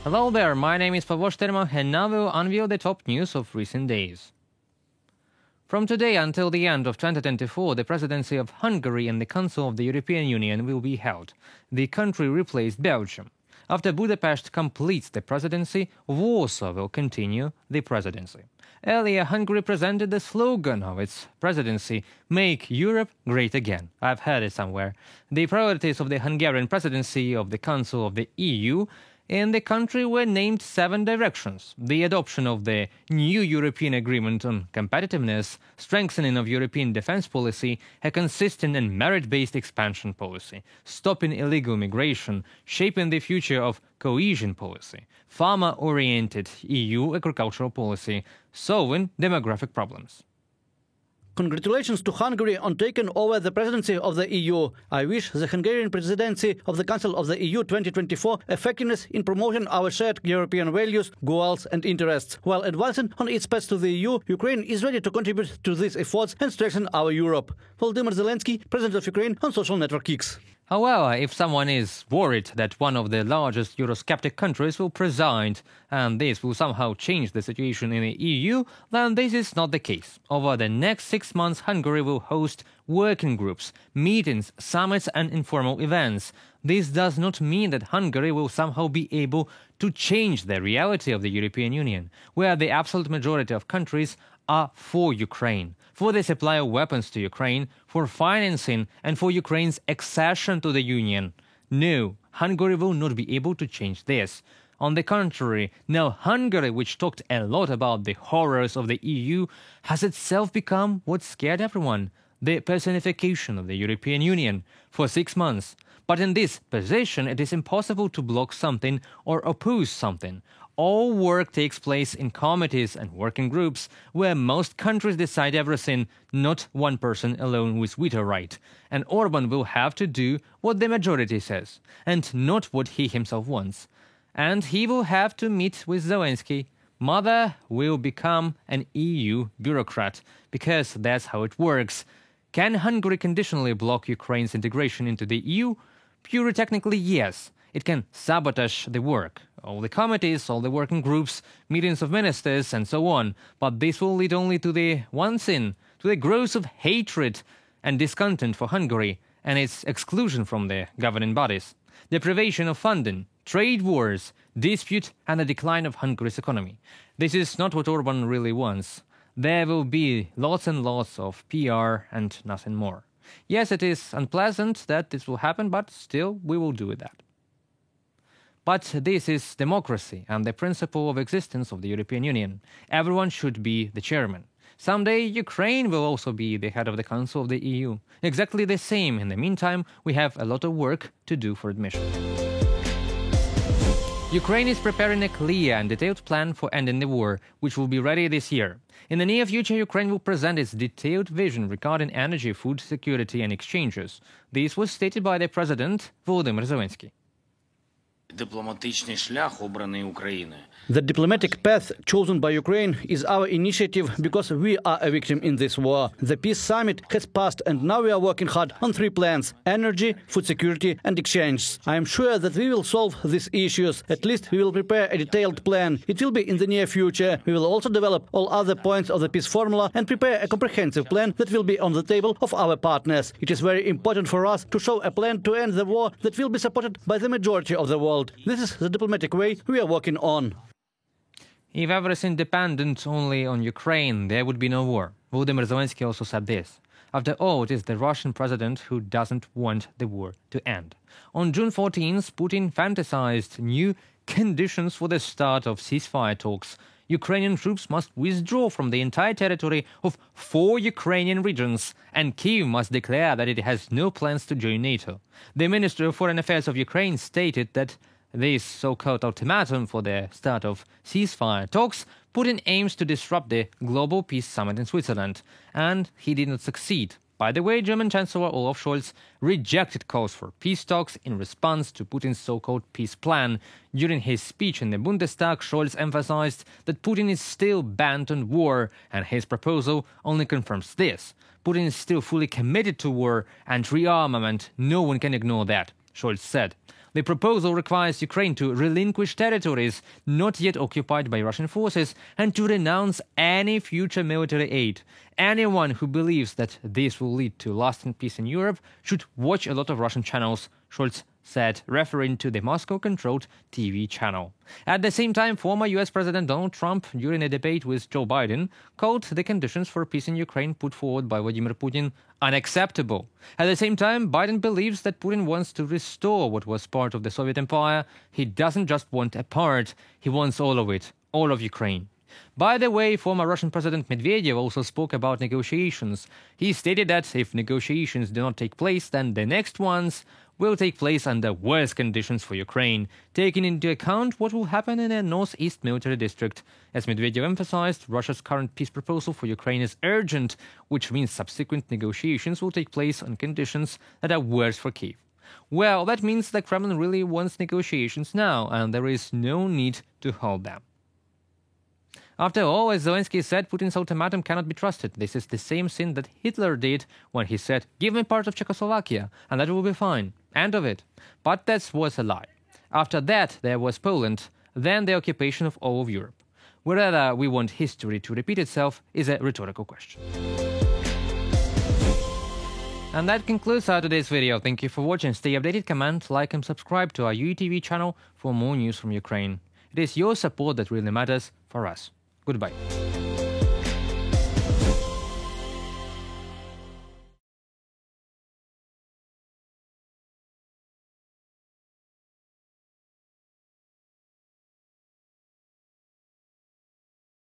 Hello there, my name is Pavlo Shterma, and now we'll unveil the top news of recent days. From today until the end of 2024, the presidency of Hungary and the Council of the European Union will be held. The country replaced Belgium. After Budapest completes the presidency, Warsaw will continue the presidency. Earlier, Hungary presented the slogan of its presidency, "Make Europe Great Again." I've heard it somewhere. The priorities of the Hungarian presidency of the Council of the EU in the country were named 7 directions: the adoption of the new European Agreement on Competitiveness, strengthening of European defense policy, a consistent and merit-based expansion policy, stopping illegal migration, shaping the future of cohesion policy, farmer-oriented EU agricultural policy, solving demographic problems. Congratulations to Hungary on taking over the presidency of the EU. I wish the Hungarian presidency of the Council of the EU 2024 effectiveness in promoting our shared European values, goals and interests. While advancing on its path to the EU, Ukraine is ready to contribute to these efforts and strengthen our Europe. Volodymyr Zelensky, President of Ukraine, on social network X. However, if someone is worried that one of the largest Eurosceptic countries will preside and this will somehow change the situation in the EU, then this is not the case. Over the next 6 months, Hungary will host working groups, meetings, summits and informal events. This does not mean that Hungary will somehow be able to change the reality of the European Union, where the absolute majority of countries are for Ukraine, for the supply of weapons to Ukraine, for financing and for Ukraine's accession to the Union. No, Hungary will not be able to change this. On the contrary, now Hungary, which talked a lot about the horrors of the EU, has itself become what scared everyone, the personification of the European Union, for 6 months. But in this position, it is impossible to block something or oppose something. All work takes place in committees and working groups where most countries decide everything, not one person alone with veto right. And Orban will have to do what the majority says, and not what he himself wants. And he will have to meet with Zelensky. Mother will become an EU bureaucrat, because that's how it works. Can Hungary conditionally block Ukraine's integration into the EU? Purely technically, yes. It can sabotage the work, all the committees, all the working groups, meetings of ministers, and so on. But this will lead only to the one thing, to the growth of hatred and discontent for Hungary and its exclusion from the governing bodies, deprivation of funding, trade wars, dispute, and a decline of Hungary's economy. This is not what Orban really wants. There will be lots and lots of PR and nothing more. Yes, it is unpleasant that this will happen, but still we will do that. But this is democracy and the principle of existence of the European Union. Everyone should be the chairman. Someday Ukraine will also be the head of the Council of the EU. Exactly the same. In the meantime, we have a lot of work to do for admission. Ukraine is preparing a clear and detailed plan for ending the war, which will be ready this year. In the near future, Ukraine will present its detailed vision regarding energy, food security and exchanges. This was stated by the President, Volodymyr Zelensky. Дипломатичний шлях обраний Україною. The diplomatic path chosen by Ukraine is our initiative because we are a victim in this war. The peace summit has passed and now we are working hard on 3 plans: energy, food security and exchange. I am sure that we will solve these issues. At least we will prepare a detailed plan. It will be in the near future. We will also develop all other points of the peace formula and prepare a comprehensive plan that will be on the table of our partners. It is very important for us to show a plan to end the war that will be supported by the majority of the world. This is the diplomatic way we are working on. If everything depended only on Ukraine, there would be no war. Volodymyr Zelensky also said this. After all, it is the Russian president who doesn't want the war to end. On June 14th, Putin fantasized new conditions for the start of ceasefire talks. Ukrainian troops must withdraw from the entire territory of 4 Ukrainian regions, and Kyiv must declare that it has no plans to join NATO. The Ministry of Foreign Affairs of Ukraine stated that this so-called ultimatum for the start of ceasefire talks, Putin aims to disrupt the Global Peace Summit in Switzerland, and he did not succeed. By the way, German Chancellor Olaf Scholz rejected calls for peace talks in response to Putin's so-called peace plan. During his speech in the Bundestag, Scholz emphasized that Putin is still bent on war, and his proposal only confirms this. Putin is still fully committed to war and rearmament. No one can ignore that, Scholz said. The proposal requires Ukraine to relinquish territories not yet occupied by Russian forces and to renounce any future military aid. Anyone who believes that this will lead to lasting peace in Europe should watch a lot of Russian channels, Scholz said, referring to the Moscow-controlled TV channel. At the same time, former US President Donald Trump, during a debate with Joe Biden, called the conditions for peace in Ukraine put forward by Vladimir Putin unacceptable. At the same time, Biden believes that Putin wants to restore what was part of the Soviet Empire. He doesn't just want a part, he wants all of it, all of Ukraine. By the way, former Russian President Medvedev also spoke about negotiations. He stated that if negotiations do not take place, then the next ones will take place under worse conditions for Ukraine, taking into account what will happen in a northeast military district. As Medvedev emphasized, Russia's current peace proposal for Ukraine is urgent, which means subsequent negotiations will take place on conditions that are worse for Kyiv. Well, that means the Kremlin really wants negotiations now, and there is no need to hold them. After all, as Zelensky said, Putin's ultimatum cannot be trusted. This is the same sin that Hitler did when he said, "Give me part of Czechoslovakia, and that will be fine." End of it. But that was a lie. After that, there was Poland, then the occupation of all of Europe. Whether we want history to repeat itself is a rhetorical question. And that concludes our today's video. Thank you for watching. Stay updated, comment, like and subscribe to our UETV channel for more news from Ukraine. It is your support that really matters for us. Goodbye.